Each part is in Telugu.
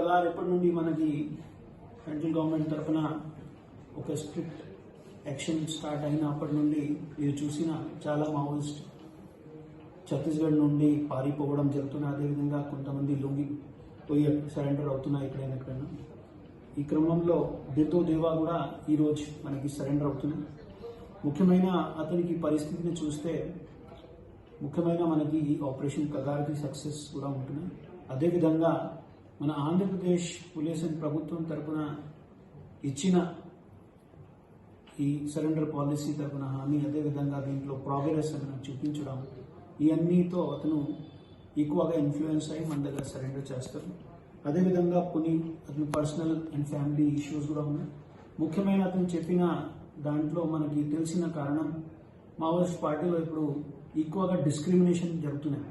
ఇవాళ రేపటి నుండి మనకి సెంట్రల్ గవర్నమెంట్ తరఫున ఒక స్ట్రిక్ట్ యాక్షన్ స్టార్ట్ అయినప్పటి నుండి మీరు చూసిన చాలా మావోయిస్ట్ ఛత్తీస్గఢ్ నుండి పారిపోవడం జరుగుతుంది. అదేవిధంగా కొంతమంది లొంగిపోయి సరెండర్ అవుతున్నాయి ఎక్కడైనా. ఈ క్రమంలో బిర్దో దేవా కూడా ఈరోజు మనకి సరెండర్ అవుతున్నాయి. ముఖ్యమైన అతనికి పరిస్థితిని చూస్తే ముఖ్యమైన మనకి ఆపరేషన్ కగార్కి సక్సెస్ కూడా ఉంటున్నాయి. అదేవిధంగా మన ఆంధ్రప్రదేశ్ పోలీస్ అండ్ ప్రభుత్వం తరఫున ఇచ్చిన ఈ సరెండర్ పాలసీ తరఫున హామీ, అదేవిధంగా దీంట్లో ప్రోగ్రెస్ అని చూపించడం, ఇవన్నీతో అతను ఎక్కువగా ఇన్ఫ్లుయెన్స్ అయ్యి మన దగ్గర సరెండర్ చేస్తారు. అదేవిధంగా కొన్ని అతని పర్సనల్ అండ్ ఫ్యామిలీ ఇష్యూస్ కూడా ఉన్నాయి. ముఖ్యమైన అతను చెప్పిన దాంట్లో మనకి తెలిసిన కారణం మావోయిస్ట్ పార్టీలో ఇప్పుడు ఎక్కువగా డిస్క్రిమినేషన్ జరుగుతున్నాయి.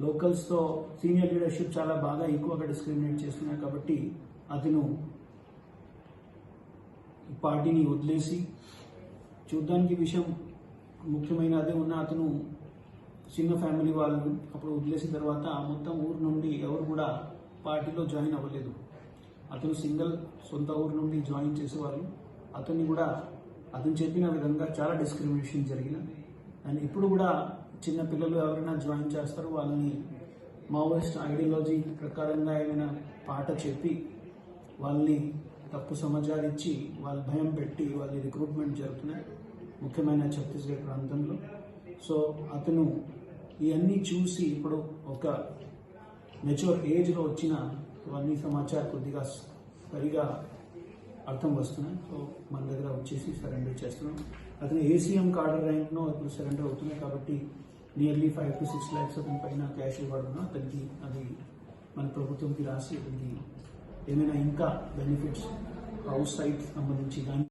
లోకల్స్తో సీనియర్ లీడర్షిప్ చాలా బాగా ఎక్కువగా డిస్క్రిమినేట్ చేస్తున్నాయి. కాబట్టి అతను పార్టీని వదిలేసి చూడ్డానికి విషయం ముఖ్యమైన అదే ఉన్న అతను చిన్న ఫ్యామిలీ వాళ్ళు అప్పుడు వదిలేసిన తర్వాత మొత్తం ఊరు నుండి ఎవరు కూడా పార్టీలో జాయిన్ అవ్వలేదు. అతను సింగిల్ సొంత ఊరు నుండి జాయిన్ చేసేవాళ్ళు. అతన్ని కూడా అతను చెప్పిన విధంగా చాలా డిస్క్రిమినేషన్ జరిగినది. అండ్ ఇప్పుడు కూడా చిన్న పిల్లలు ఎవరైనా జాయిన్ చేస్తారో వాళ్ళని మావోయిస్ట్ ఐడియాలజీ ప్రకారంగా ఏమైనా పాట చెప్పి వాళ్ళని తప్పు సమాచారం ఇచ్చి వాళ్ళ భయం పెట్టి వాళ్ళ రిక్రూట్మెంట్ జరుగుతున్నాయి ముఖ్యమైన ఛత్తీస్గఢ్ ప్రాంతంలో. సో అతను ఇవన్నీ చూసి ఇప్పుడు ఒక మెచ్యూర్ ఏజ్లో వచ్చిన ఇవన్నీ సమాచారం కొద్దిగా సరిగా అర్థం వస్తున్నాయి. సో మన దగ్గర వచ్చేసి సరెండర్ చేస్తున్నాం. అతను ఏసీఎం కార్డర్ ర్యాంక్లో ఇప్పుడు సరెండర్ అవుతున్నాయి. కాబట్టి నియర్లీ 5 to 6 lakhs అతని పైన క్యాష్ ఇవ్వడం అతనికి అది మన ప్రభుత్వంకి రాసి అతనికి ఏమైనా ఇంకా బెనిఫిట్స్ హౌస్ సైట్ సంబంధించి కానీ